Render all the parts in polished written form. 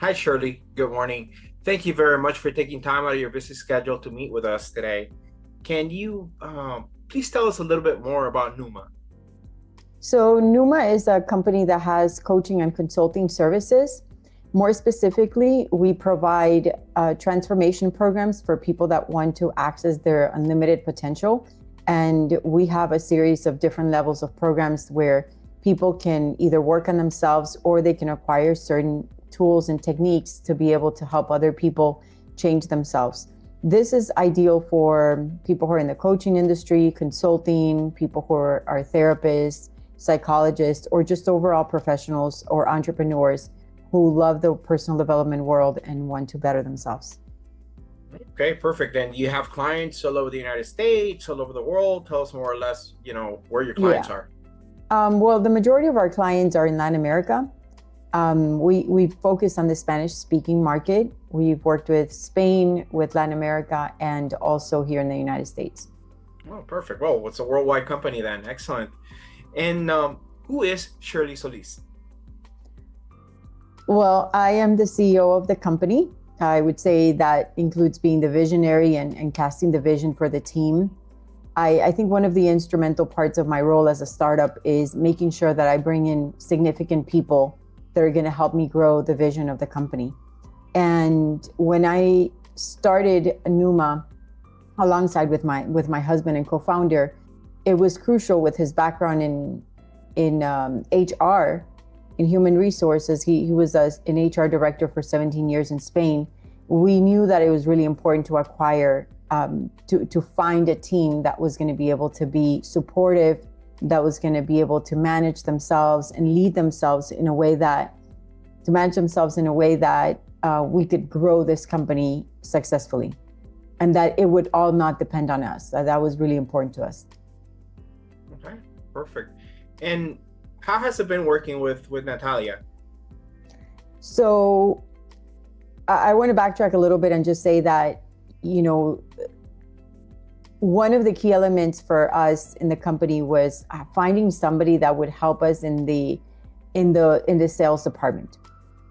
Hi, Shirley. Good morning. Thank you very much for taking time out of your busy schedule to meet with us today. Can you please tell us a little bit more about Neooma? So Neooma is a company that has coaching and consulting services. More specifically, we provide transformation programs for people that want to access their unlimited potential. And we have a series of different levels of programs where people can either work on themselves or they can acquire certain tools and techniques to be able to help other people change themselves. This is ideal for people who are in the coaching industry, consulting, people who are therapists, psychologists, or just overall professionals or entrepreneurs who love the personal development world and want to better themselves. Okay, perfect. And you have clients all over the United States, all over the world. Tell us more or less, where your clients are. Well, the majority of our clients are in Latin America. We focus on the Spanish-speaking market. We've worked with Spain, with Latin America, and also here in the United States. Oh, perfect. Well, it's a worldwide company then. Excellent. And who is Shirley Solis? Well, I am the CEO of the company. I would say that includes being the visionary and casting the vision for the team. I think one of the instrumental parts of my role as a startup is making sure that I bring in significant people that are going to help me grow the vision of the company. And when I started Neooma alongside with my husband and co-founder, it was crucial with his background in HR, in human resources. He was an HR director for 17 years in Spain. We knew that it was really important to acquire, to find a team that was going to be able to be supportive, that was going to be able to manage themselves and lead themselves in a way that, we could grow this company successfully, and that it would all not depend on us. That was really important to us. Okay, perfect. And how has it been working with Natalia? So I want to backtrack a little bit and just say that, one of the key elements for us in the company was finding somebody that would help us in the sales department.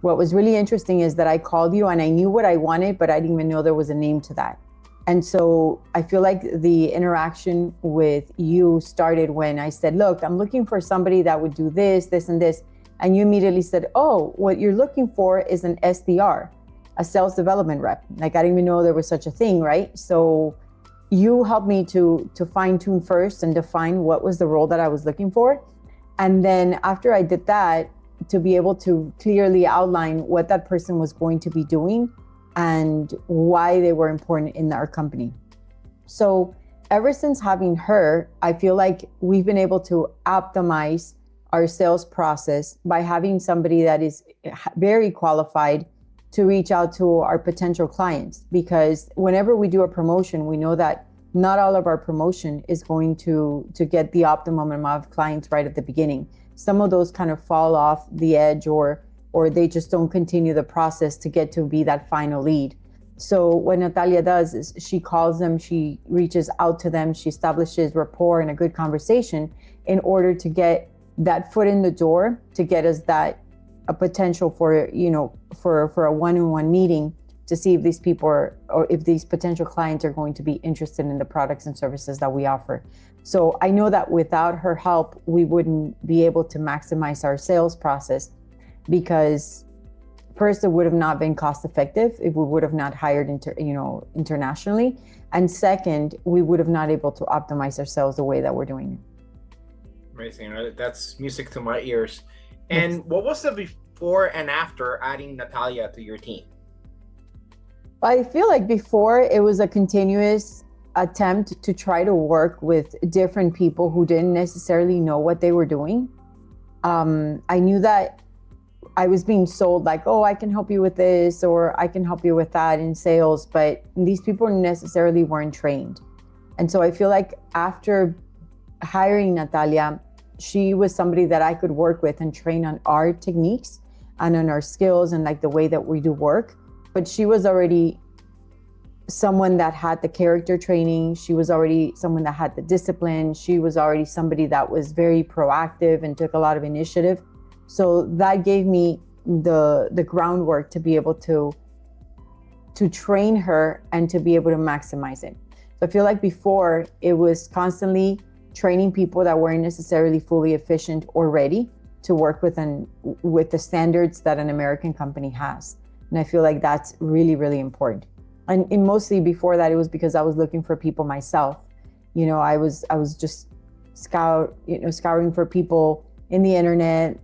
What was really interesting is that I called you and I knew what I wanted, but I didn't even know there was a name to that. And so I feel like the interaction with you started when I said, look, I'm looking for somebody that would do this, this, and this. And you immediately said, oh, what you're looking for is an SDR, a sales development rep. Like, I didn't even know there was such a thing, right? So you helped me to fine tune first and define what was the role that I was looking for. And then after I did that, to be able to clearly outline what that person was going to be doing and why they were important in our company. So ever since having her, I feel like we've been able to optimize our sales process by having somebody that is very qualified to reach out to our potential clients. Because whenever we do a promotion, we know that not all of our promotion is going to get the optimum amount of clients right at the beginning. Some of those kind of fall off the edge or they just don't continue the process to get to be that final lead. So what Natalia does is she calls them, she reaches out to them, she establishes rapport and a good conversation in order to get that foot in the door, to get us that a potential for a one-on-one meeting to see if these people or if these potential clients are going to be interested in the products and services that we offer. So I know that without her help, we wouldn't be able to maximize our sales process, because first, it would have not been cost effective if we would have not hired internationally. And second, we would have not able to optimize our sales the way that we're doing it. Amazing. That's music to my ears. And yes. What was the before and after adding Natalia to your team? I feel like before, it was a continuous attempt to try to work with different people who didn't necessarily know what they were doing. I knew that I was being sold like, oh, I can help you with this, or I can help you with that in sales, but these people necessarily weren't trained. And so I feel like after hiring Natalia, she was somebody that I could work with and train on our techniques and on our skills and like the way that we do work. But she was already someone that had the character training. She was already someone that had the discipline. She was already somebody that was very proactive and took a lot of initiative. So that gave me the groundwork to be able to train her and to be able to maximize it. So I feel like before it was constantly training people that weren't necessarily fully efficient or ready to work with the standards that an American company has. And I feel like that's really, really important. And mostly before that, it was because I was looking for people myself. I was just scouring for people in the internet,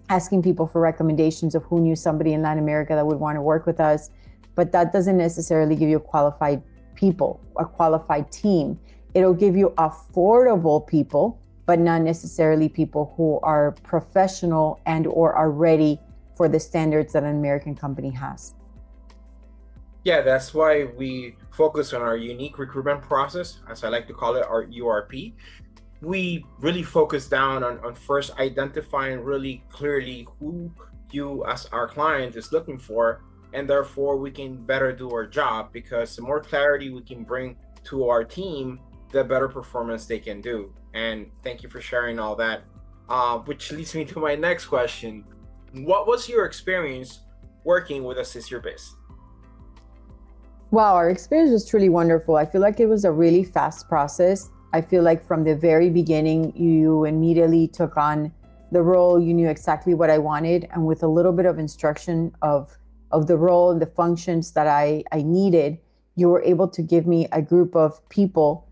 asking people for recommendations of who knew somebody in Latin America that would want to work with us. But that doesn't necessarily give you qualified people, a qualified team. It'll give you affordable people, but not necessarily people who are professional and or are ready for the standards that an American company has. Yeah, that's why we focus on our unique recruitment process, as I like to call it, our URP. We really focus down on first identifying really clearly who you as our client is looking for, and therefore we can better do our job, because the more clarity we can bring to our team, the better performance they can do. And thank you for sharing all that, which leads me to my next question. What was your experience working with Assist Your Biz? Wow, our experience was truly wonderful. I feel like it was a really fast process. I feel like from the very beginning, you immediately took on the role. You knew exactly what I wanted. And with a little bit of instruction of the role and the functions that I needed, you were able to give me a group of people,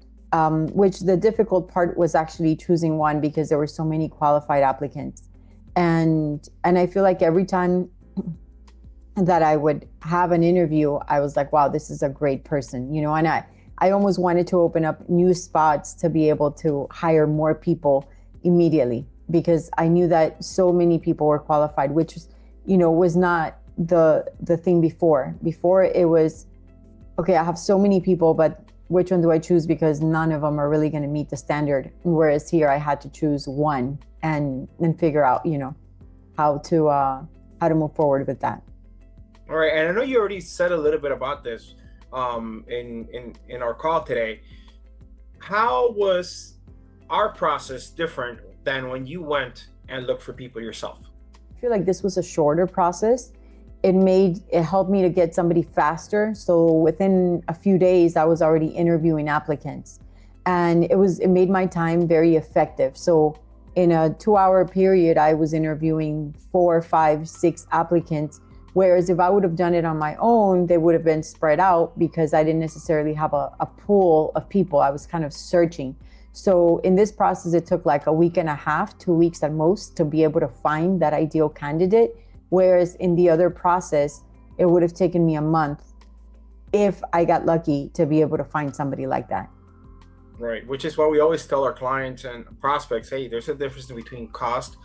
which the difficult part was actually choosing one, because there were so many qualified applicants. And I feel like every time that I would have an interview, I was like, wow, this is a great person, and I almost wanted to open up new spots to be able to hire more people immediately, because I knew that so many people were qualified, which was not the thing before. Before it was, okay, I have so many people, but which one do I choose? Because none of them are really going to meet the standard. Whereas here I had to choose one and then figure out, how to move forward with that. All right, and I know you already said a little bit about this in our call today. How was our process different than when you went and looked for people yourself? I feel like this was a shorter process. It helped me to get somebody faster. So within a few days, I was already interviewing applicants, and it made my time very effective. So in a 2-hour period, I was interviewing 4, 5, 6 applicants. Whereas if I would have done it on my own, they would have been spread out, because I didn't necessarily have a pool of people. I was kind of searching. So in this process, it took like a week and a half, 2 weeks at most, to be able to find that ideal candidate. Whereas in the other process, it would have taken me a month if I got lucky to be able to find somebody like that. Right, which is why we always tell our clients and prospects, hey, there's a difference between cost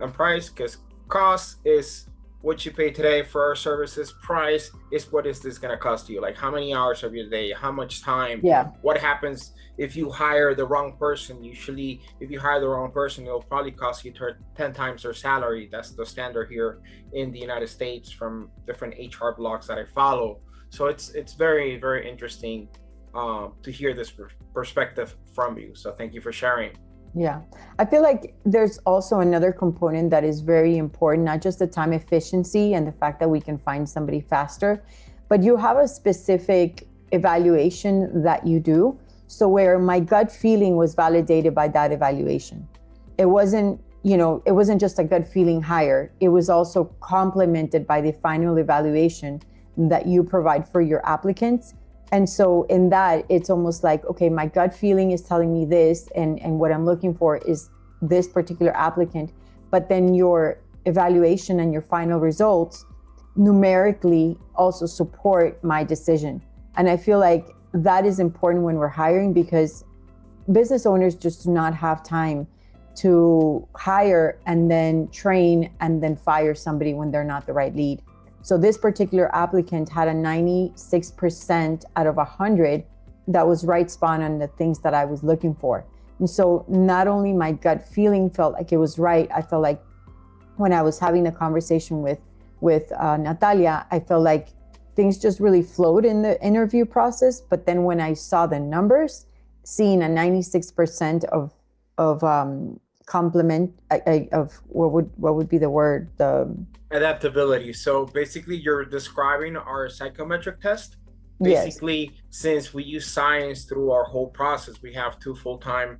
and price, because cost is what you pay today for our services. Price is what is this going to cost you? Like how many hours of your day, how much time? Yeah. What happens if you hire the wrong person? Usually, if you hire the wrong person, it'll probably cost you 10 times their salary. That's the standard here in the United States from different HR blogs that I follow. So it's very, very interesting to hear this perspective from you. So thank you for sharing. Yeah, I feel like there's also another component that is very important, not just the time efficiency and the fact that we can find somebody faster, but you have a specific evaluation that you do. So where my gut feeling was validated by that evaluation. It wasn't just a gut feeling hire. It was also complemented by the final evaluation that you provide for your applicants. And so in that, it's almost like, okay, my gut feeling is telling me this, and what I'm looking for is this particular applicant. But then your evaluation and your final results numerically also support my decision. And I feel like that is important when we're hiring, because business owners just do not have time to hire and then train and then fire somebody when they're not the right lead. So this particular applicant had a 96% out of 100 that was right spot on the things that I was looking for. And so not only my gut feeling felt like it was right, I felt like when I was having a conversation with Natalia, I felt like things just really flowed in the interview process. But then when I saw the numbers, seeing a 96% of complement of what would be the word? The Adaptability. So basically, you're describing our psychometric test. yes. Basically, since we use science through our whole process, we have two full-time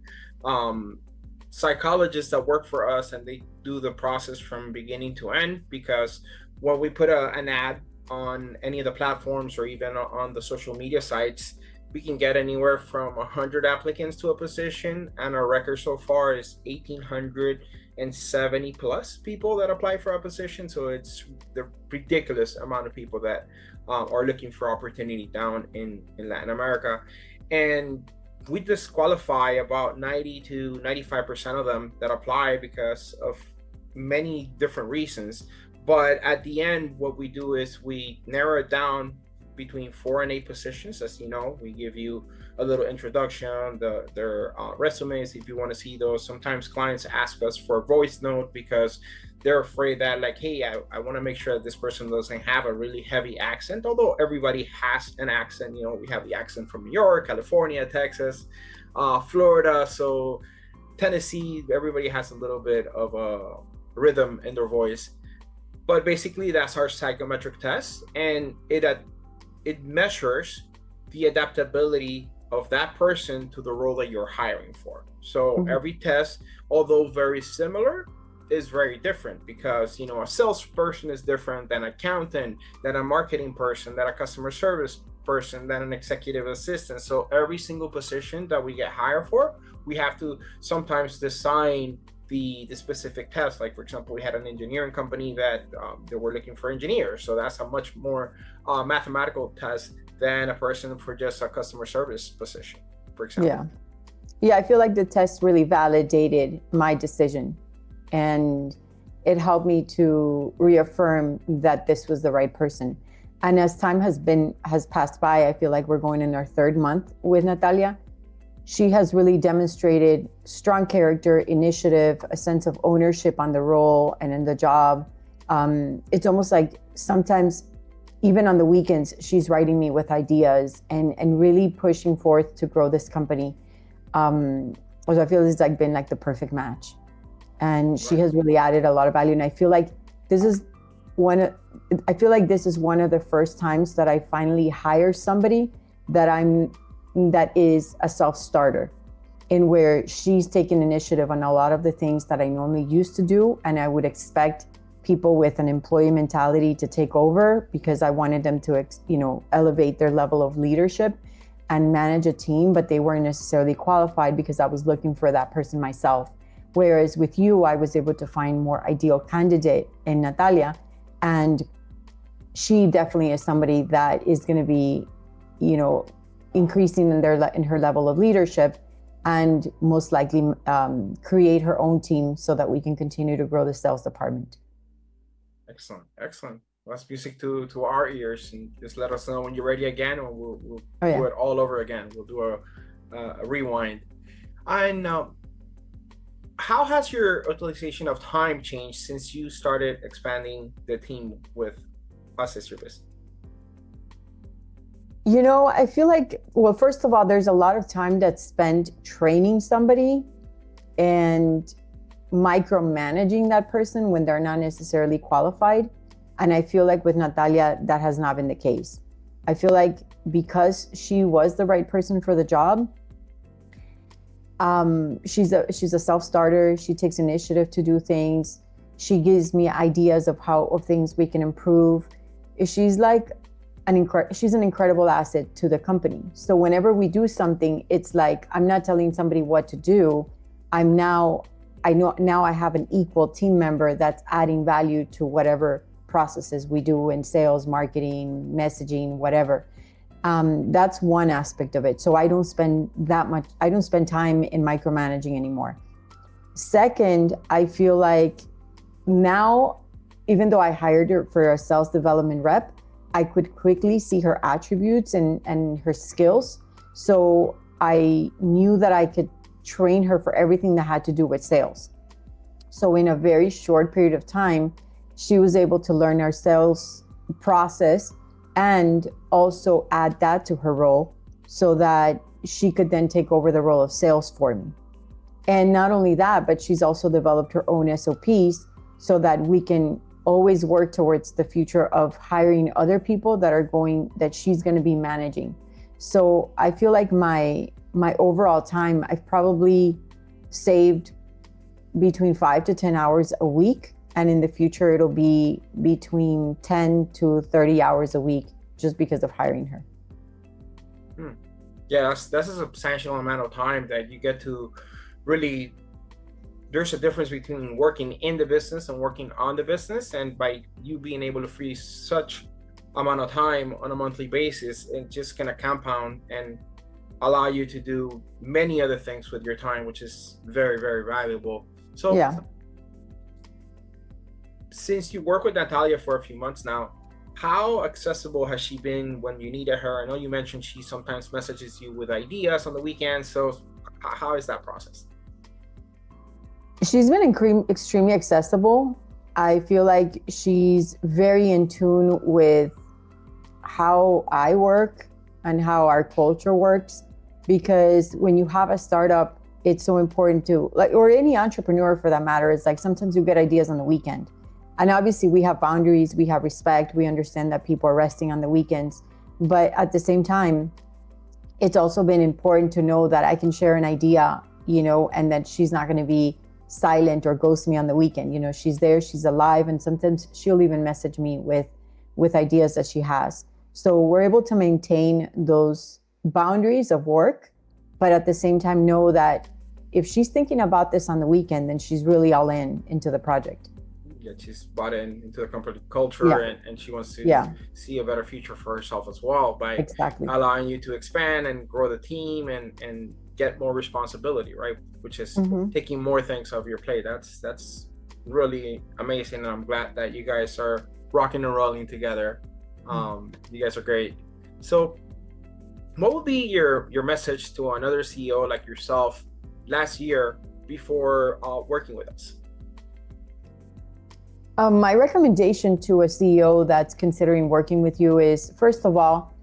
psychologists that work for us, and they do the process from beginning to end. Because when we put an ad on any of the platforms or even on the social media sites, we can get anywhere from 100 applicants to a position, and our record so far is 1,870 plus people that apply for a position. So it's the ridiculous amount of people that are looking for opportunity down in Latin America. And we disqualify about 90 to 95% of them that apply because of many different reasons. But at the end, what we do is we narrow it down between 4 and 8 positions. As you know, we give you a little introduction, their resumes if you want to see those. Sometimes clients ask us for a voice note because they're afraid that, like, hey, I want to make sure that this person doesn't have a really heavy accent, although everybody has an accent. You know, we have the accent from New York, California, Texas, Florida, so Tennessee, everybody has a little bit of a rhythm in their voice. But basically, that's our psychometric test, and it measures the adaptability of that person to the role that you're hiring for. So every test, although very similar, is very different because, you know, a salesperson is different than an accountant, than a marketing person, than a customer service person, than an executive assistant. So every single position that we get hired for, we have to sometimes design the specific test. Like, for example, we had an engineering company that they were looking for engineers. So that's a much more mathematical test than a person for just a customer service position, for example. Yeah, I feel like the test really validated my decision, and it helped me to reaffirm that this was the right person. And as time has passed by, I feel like we're going in our 3rd month with Natalia. She has really demonstrated strong character, initiative, a sense of ownership on the role and in the job. It's almost like sometimes, even on the weekends, she's writing me with ideas and really pushing forth to grow this company. So I feel it's like been like the perfect match. And she has really added a lot of value. And I feel like this is one of the first times that I finally hire somebody that is a self-starter, in where she's taken initiative on a lot of the things that I normally used to do. And I would expect people with an employee mentality to take over because I wanted them to, elevate their level of leadership and manage a team, but they weren't necessarily qualified because I was looking for that person myself. Whereas with you, I was able to find more ideal candidate in Natalia. And she definitely is somebody that is going to be, increasing in her level of leadership, and most likely create her own team so that we can continue to grow the sales department. Excellent. Well, that's music to our ears. And just let us know when you're ready again, and we'll do it all over again. We'll do a rewind. And how has your utilization of time changed since you started expanding the team with us as Your Biz? I feel like, well, first of all, there's a lot of time that's spent training somebody and micromanaging that person when they're not necessarily qualified. And I feel like with Natalia, that has not been the case. I feel like because she was the right person for the job, she's a self-starter. She takes initiative to do things. She gives me ideas of things we can improve. She's like she's an incredible asset to the company. So whenever we do something, it's like, I'm not telling somebody what to do. I know I have an equal team member that's adding value to whatever processes we do in sales, marketing, messaging, whatever. That's one aspect of it. So I don't spend time in micromanaging anymore. Second, I feel like now, even though I hired her for a sales development rep, I could quickly see her attributes and her skills. So I knew that I could train her for everything that had to do with sales. So in a very short period of time, she was able to learn our sales process and also add that to her role so that she could then take over the role of sales for me. And not only that, but she's also developed her own SOPs so that we can always work towards the future of hiring other people that she's going to be managing. So I feel like my overall time, I've probably saved between 5 to 10 hours a week. And in the future, it'll be between 10 to 30 hours a week just because of hiring her. Yeah, that's a substantial amount of time that you get to really, there's a difference between working in the business and working on the business. And by you being able to free such amount of time on a monthly basis, it's just going to compound and allow you to do many other things with your time, which is very, very valuable. So yeah. Since you work with Natalia for a few months now, how accessible has she been when you needed her? I know you mentioned she sometimes messages you with ideas on the weekends. So how is that process? She's been extremely accessible. I feel like she's very in tune with how I work and how our culture works, because when you have a startup, it's so important to, like, or any entrepreneur for that matter, it's like sometimes you get ideas on the weekend. And obviously we have boundaries, we have respect, we understand that people are resting on the weekends. But at the same time, it's also been important to know that I can share an idea, and that she's not going to be silent or ghost me on the weekend. She's there, she's alive, and sometimes she'll even message me with ideas that she has. So we're able to maintain those boundaries of work, but at the same time know that if she's thinking about this on the weekend, then she's really all into the project. Yeah, she's bought into the company culture, and she wants to see a better future for herself as well by allowing you to expand and grow the team and get more responsibility, right? Which is taking more things off your plate. That's really amazing, and I'm glad that you guys are rocking and rolling together. You guys are great. So what would be your message to another CEO like yourself last year before working with us? My recommendation to a CEO that's considering working with you is, first of all,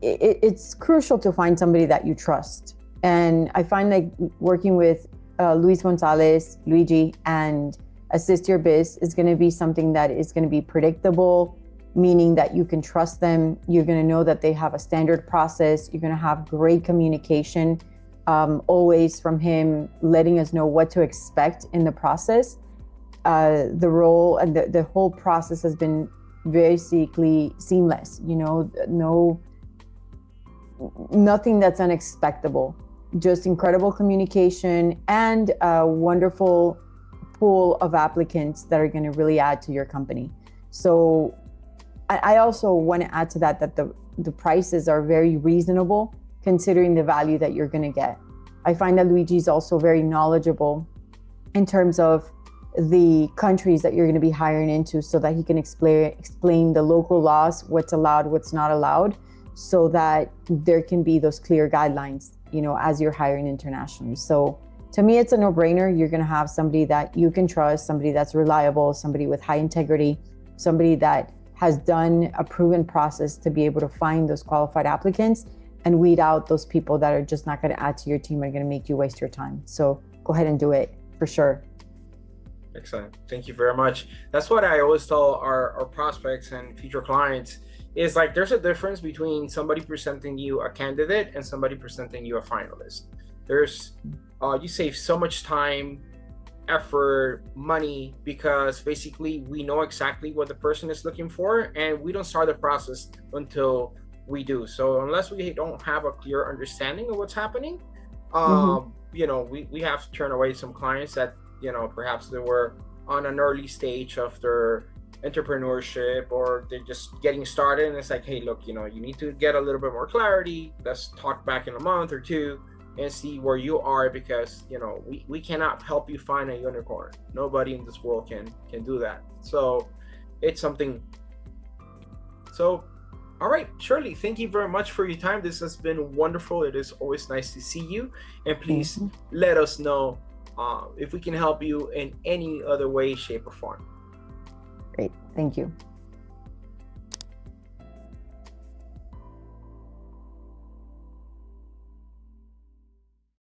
it's crucial to find somebody that you trust. And I find like working with Luis Gonzalez, Luigi, and Assist Your Biz is going to be something that is going to be predictable, meaning that you can trust them. You're going to know that they have a standard process. You're going to have great communication, always from him, letting us know what to expect in the process. The role and the whole process has been basically seamless, nothing that's unexpectable, just incredible communication and a wonderful pool of applicants that are going to really add to your company. So I also want to add to that the prices are very reasonable considering the value that you're going to get. I find that Luigi is also very knowledgeable in terms of the countries that you're going to be hiring into, so that he can explain the local laws, what's allowed, what's not allowed, so that there can be those clear guidelines, as you're hiring internationally. So to me, it's a no-brainer. You're going to have somebody that you can trust, somebody that's reliable, somebody with high integrity, somebody that has done a proven process to be able to find those qualified applicants and weed out those people that are just not going to add to your team, are going to make you waste your time. So go ahead and do it for sure. Excellent. Thank you very much. That's what I always tell our prospects and future clients is like, there's a difference between somebody presenting you a candidate and somebody presenting you a finalist. You save so much time, effort, money, because basically we know exactly what the person is looking for, and we don't start the process until we do. So unless we don't have a clear understanding of what's happening, we have to turn away some clients that perhaps they were on an early stage of their entrepreneurship, or they're just getting started, and it's like, hey, look, you need to get a little bit more clarity. Let's talk back in a month or two and see where you are, because we cannot help you find a unicorn. Nobody in this world can do that. So it's something. So all right, Shirley, thank you very much for your time. This has been wonderful. It is always nice to see you, and please let us know if we can help you in any other way, shape, or form. Great. Thank you.